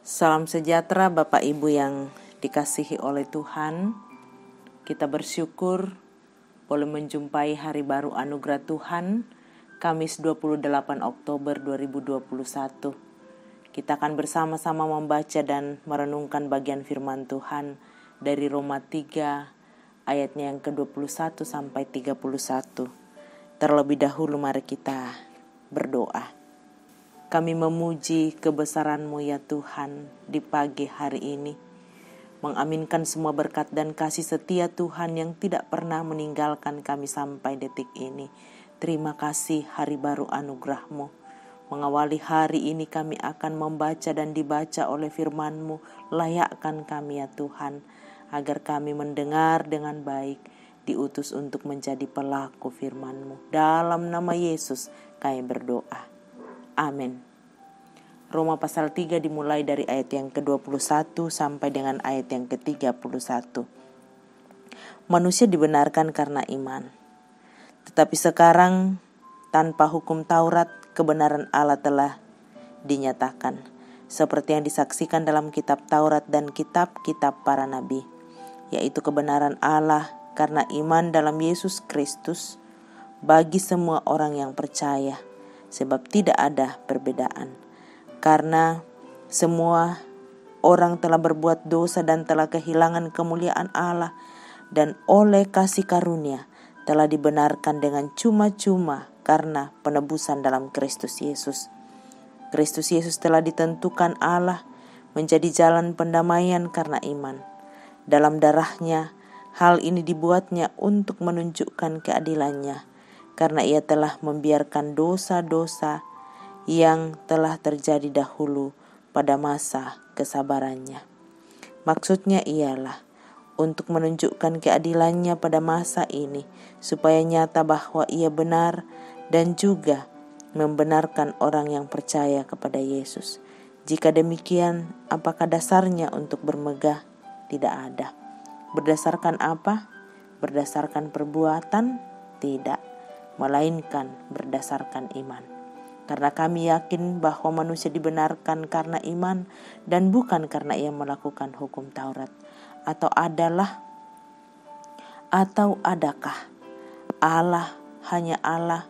Salam sejahtera Bapak Ibu yang dikasihi oleh Tuhan. Kita bersyukur boleh menjumpai hari baru anugerah Tuhan, Kamis 28 Oktober 2021. Kita akan bersama-sama membaca dan merenungkan bagian firman Tuhan dari Roma 3 ayatnya yang ke-21 sampai 31. Terlebih dahulu mari kita berdoa. Kami memuji kebesaran-Mu ya Tuhan di pagi hari ini. Mengaminkan semua berkat dan kasih setia Tuhan yang tidak pernah meninggalkan kami sampai detik ini. Terima kasih hari baru anugerah-Mu. Mengawali hari ini kami akan membaca dan dibaca oleh firman-Mu. Layakkan kami ya Tuhan, agar kami mendengar dengan baik, diutus untuk menjadi pelaku firman-Mu. Dalam nama Yesus kami berdoa. Amin. Roma pasal 3 dimulai dari ayat yang ke-21 sampai dengan ayat yang ke-31. Manusia dibenarkan karena iman. Tetapi sekarang tanpa hukum Taurat, kebenaran Allah telah dinyatakan, seperti yang disaksikan dalam kitab Taurat dan kitab-kitab para nabi, yaitu kebenaran Allah karena iman dalam Yesus Kristus bagi semua orang yang percaya. Sebab tidak ada perbedaan, karena semua orang telah berbuat dosa dan telah kehilangan kemuliaan Allah, dan oleh kasih karunia telah dibenarkan dengan cuma-cuma karena penebusan dalam Kristus Yesus. Kristus Yesus telah ditentukan Allah menjadi jalan pendamaian karena iman. Dalam darahnya, hal ini dibuatnya untuk menunjukkan keadilannya, karena ia telah membiarkan dosa-dosa yang telah terjadi dahulu pada masa kesabarannya. Maksudnya ialah untuk menunjukkan keadilannya pada masa ini, supaya nyata bahwa ia benar dan juga membenarkan orang yang percaya kepada Yesus. Jika demikian, apakah dasarnya untuk bermegah? Tidak ada. Berdasarkan apa? Berdasarkan perbuatan? Tidak, melainkan berdasarkan iman. Karena kami yakin bahwa manusia dibenarkan karena iman dan bukan karena ia melakukan hukum Taurat. Atau adakah Allah hanya Allah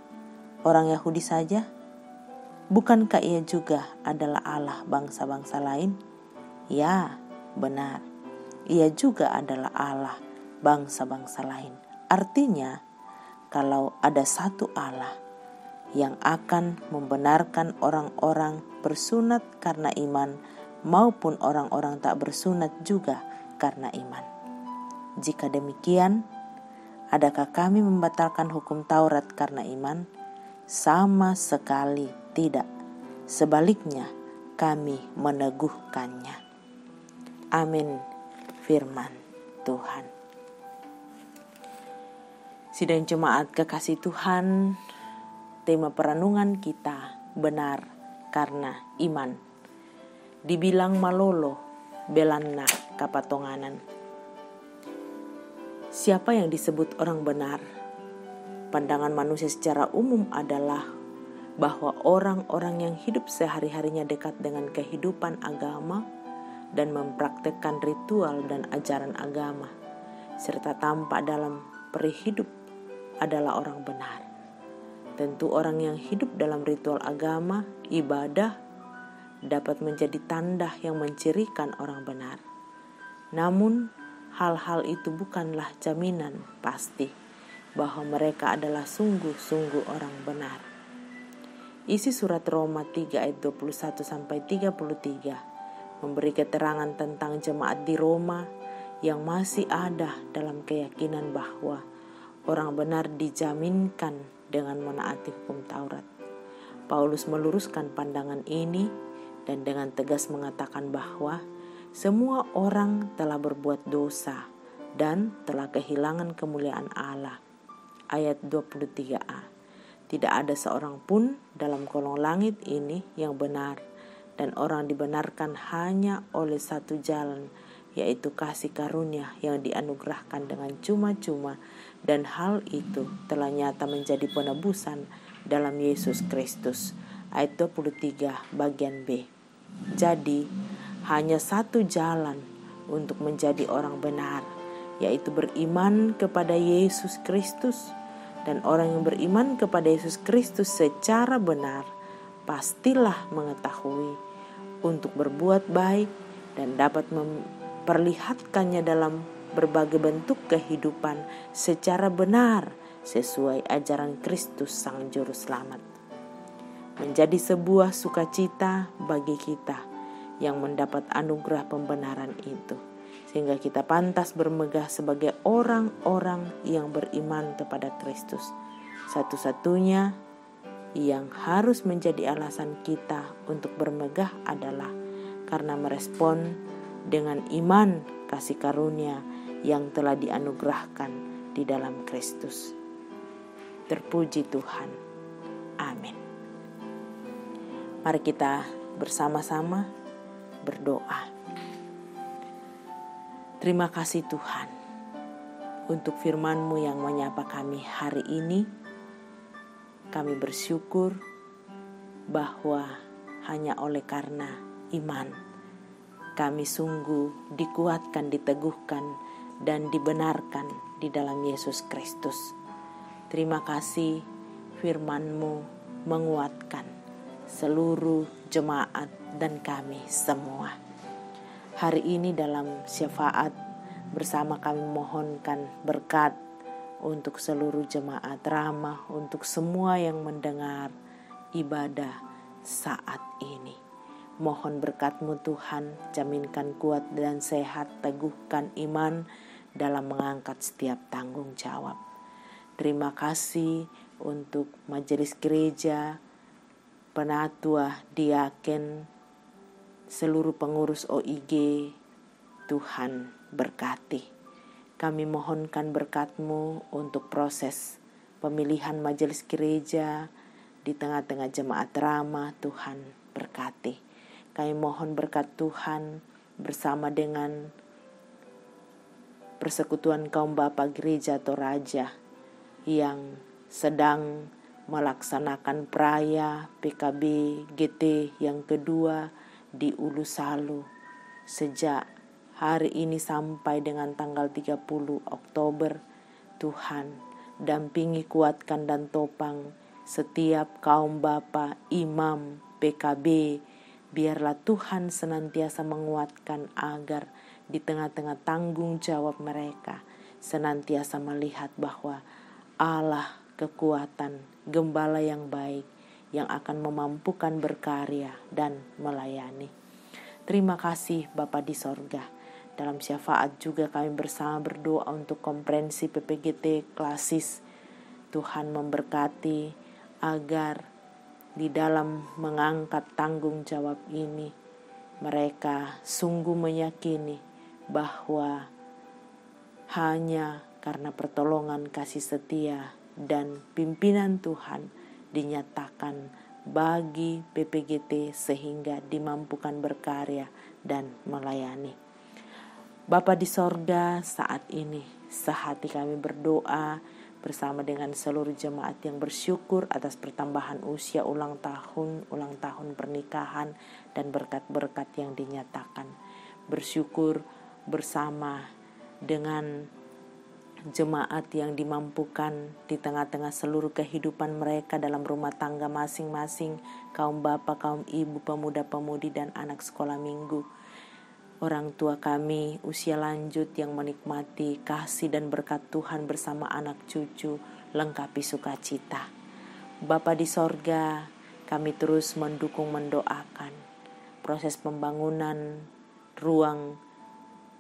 orang Yahudi saja? Bukankah ia juga adalah Allah bangsa-bangsa lain? Ya, benar. Ia juga adalah Allah bangsa-bangsa lain. Artinya, kalau ada satu Allah yang akan membenarkan orang-orang bersunat karena iman maupun orang-orang tak bersunat juga karena iman. Jika demikian, adakah kami membatalkan hukum Taurat karena iman? Sama sekali tidak. Sebaliknya, kami meneguhkannya. Amin. Firman Tuhan. Sidang jemaat kekasih Tuhan, tema perenungan kita benar karena iman. Dibilang malolo, belanna kapatonganan. Siapa yang disebut orang benar? Pandangan manusia secara umum adalah bahwa orang-orang yang hidup sehari-harinya dekat dengan kehidupan agama dan mempraktekkan ritual dan ajaran agama, serta tampak dalam perihidup adalah orang benar. Tentu orang yang hidup dalam ritual agama, ibadah, dapat menjadi tanda yang mencirikan orang benar. Namun, hal-hal itu bukanlah jaminan pasti bahwa mereka adalah sungguh-sungguh orang benar. Isi surat Roma 3 ayat 21-33 memberi keterangan tentang jemaat di Roma yang masih ada dalam keyakinan bahwa orang benar dijaminkan dengan menaati hukum Taurat. Paulus meluruskan pandangan ini dan dengan tegas mengatakan bahwa semua orang telah berbuat dosa dan telah kehilangan kemuliaan Allah. Ayat 23a. Tidak ada seorang pun dalam kolong langit ini yang benar, dan orang dibenarkan hanya oleh satu jalan, yaitu kasih karunia yang dianugerahkan dengan cuma-cuma, dan hal itu telah nyata menjadi penebusan dalam Yesus Kristus. Ayat 23 bagian B. Jadi, hanya satu jalan untuk menjadi orang benar, yaitu beriman kepada Yesus Kristus. Dan orang yang beriman kepada Yesus Kristus secara benar pastilah mengetahui untuk berbuat baik dan dapat memperlihatkannya dalam berbagai bentuk kehidupan secara benar sesuai ajaran Kristus Sang Juru Selamat. Menjadi sebuah sukacita bagi kita yang mendapat anugerah pembenaran itu, sehingga kita pantas bermegah sebagai orang-orang yang beriman kepada Kristus. Satu-satunya yang harus menjadi alasan kita untuk bermegah adalah karena merespon dengan iman kasih karunia yang telah dianugerahkan di dalam Kristus. Terpuji Tuhan. Amin. Mari kita bersama-sama berdoa. Terima kasih Tuhan untuk firman-Mu yang menyapa kami hari ini. Kami bersyukur bahwa hanya oleh karena iman kami sungguh dikuatkan, diteguhkan, dan dibenarkan di dalam Yesus Kristus. Terima kasih firman-Mu menguatkan seluruh jemaat dan kami semua. Hari ini dalam syafaat bersama kami mohonkan berkat untuk seluruh jemaat Ramah, untuk semua yang mendengar ibadah saat ini. Mohon berkat-Mu Tuhan, jaminkan kuat dan sehat, teguhkan iman dalam mengangkat setiap tanggung jawab. Terima kasih untuk majelis gereja, penatua, diaken, seluruh pengurus OIG. Tuhan berkati. Kami mohonkan berkat-Mu untuk proses pemilihan majelis gereja di tengah-tengah jemaat Ramah. Tuhan berkati. Kami mohon berkat Tuhan bersama dengan Persekutuan Kaum Bapa Gereja Toraja yang sedang melaksanakan peraya PKB GT yang kedua di Ulu Salu sejak hari ini sampai dengan tanggal 30 Oktober. Tuhan dampingi, kuatkan dan topang setiap kaum bapa, imam, PKB. Biarlah Tuhan senantiasa menguatkan agar di tengah-tengah tanggung jawab mereka senantiasa melihat bahwa Allah kekuatan, gembala yang baik yang akan memampukan berkarya dan melayani. Terima kasih Bapa di sorga. Dalam syafaat juga kami bersama berdoa untuk komprensi PPGT Klasis. Tuhan memberkati agar di dalam mengangkat tanggung jawab ini mereka sungguh meyakini bahwa hanya karena pertolongan kasih setia dan pimpinan Tuhan dinyatakan bagi PPGT sehingga dimampukan berkarya dan melayani. Bapa di sorga, saat ini sehati kami berdoa bersama dengan seluruh jemaat yang bersyukur atas pertambahan usia ulang tahun pernikahan dan berkat-berkat yang dinyatakan. Bersyukur bersama dengan jemaat yang dimampukan di tengah-tengah seluruh kehidupan mereka dalam rumah tangga masing-masing, kaum bapa, kaum ibu, pemuda-pemudi dan anak sekolah minggu. Orang tua kami usia lanjut yang menikmati kasih dan berkat Tuhan bersama anak cucu, lengkapi sukacita. Bapa di sorga, kami terus mendukung, mendoakan proses pembangunan ruang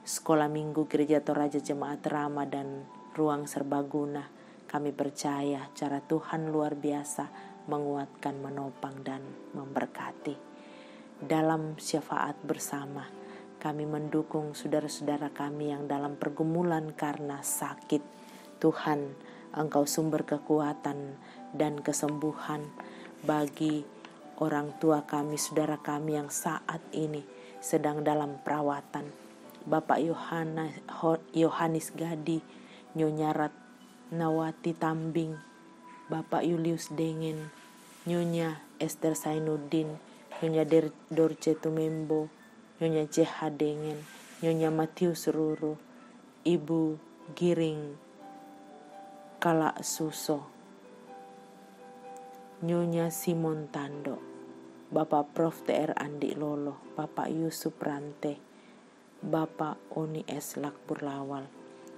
sekolah minggu Gereja Toraja Jemaat Ramah dan ruang serbaguna. Kami percaya cara Tuhan luar biasa menguatkan, menopang dan memberkati. Dalam syafaat bersama, kami mendukung saudara-saudara kami yang dalam pergumulan karena sakit. Tuhan, Engkau sumber kekuatan dan kesembuhan bagi orang tua kami, saudara kami yang saat ini sedang dalam perawatan. Bapak Yohanes Gadi, Nyonya Ratnawati Tambing, Bapak Julius Dengen, Nyonya Esther Sainuddin, Nyonya Dorce Tumembo, Nyonya Jeha Dengen, Nyonya Matius Ruru, Ibu Giring Kala Suso, Nyonya Simon Tando, Bapak Prof. Dr. Andi Lolo, Bapak Yusuf Rante, Bapak Oni S. Lakpur Lawal,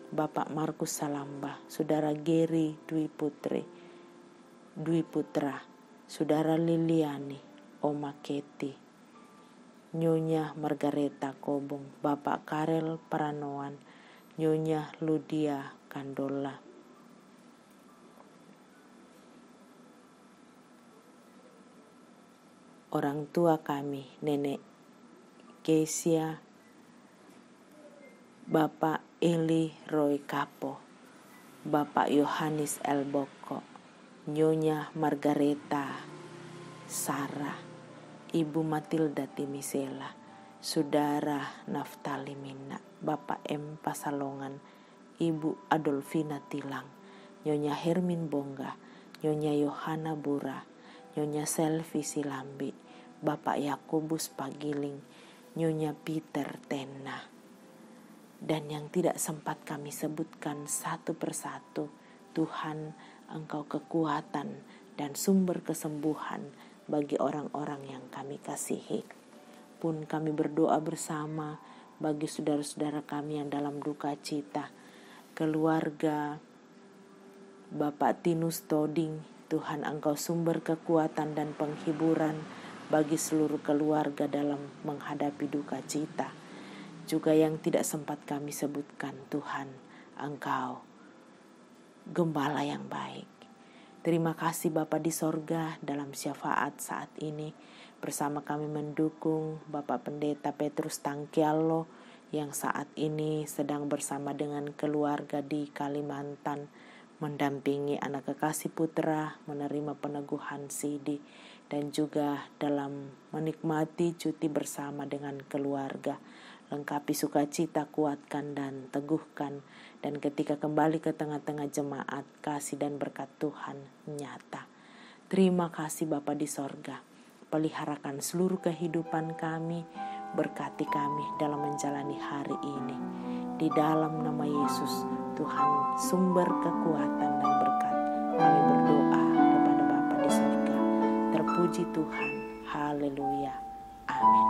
Bapak Markus Salamba, Saudara Geri Dwi Putra, Saudara Liliani, Oma Keti, Nyonya Margareta Kobong, Bapak Karel Paranoan, Nyonya Ludia Kandola, orang tua kami, Nenek Kesia, Bapak Eli Roy Kapo, Bapak Yohanes L. Boko, Nyonya Margareta Sarah, Ibu Matilda Timisela, Saudara Naftali Mina, Bapak M. Pasalongan, Ibu Adolfina Tilang, Nyonya Hermin Bongga, Nyonya Yohana Bura, Nyonya Selvi Silambi, Bapak Yakobus Pagiling, Nyonya Peter Tena, dan yang tidak sempat kami sebutkan satu persatu. Tuhan, Engkau kekuatan dan sumber kesembuhan bagi orang-orang yang kami kasihi. Pun kami berdoa bersama bagi saudara-saudara kami yang dalam duka cita, keluarga Bapak Tinus Toding. Tuhan, Engkau sumber kekuatan dan penghiburan bagi seluruh keluarga dalam menghadapi duka cita. Juga yang tidak sempat kami sebutkan, Tuhan, Engkau Gembala yang baik. Terima kasih Bapa di sorga, dalam syafaat saat ini bersama kami mendukung Bapak Pendeta Petrus Tangkialo yang saat ini sedang bersama dengan keluarga di Kalimantan, mendampingi anak kekasih putra menerima peneguhan CD, dan juga dalam menikmati cuti bersama dengan keluarga. Lengkapi sukacita, kuatkan dan teguhkan, dan ketika kembali ke tengah-tengah jemaat, kasih dan berkat Tuhan nyata. Terima kasih Bapa di sorga, peliharakan seluruh kehidupan kami, berkati kami dalam menjalani hari ini. Di dalam nama Yesus, Tuhan sumber kekuatan dan berkat, kami berdoa kepada Bapa di sorga. Terpuji Tuhan, haleluya, amin.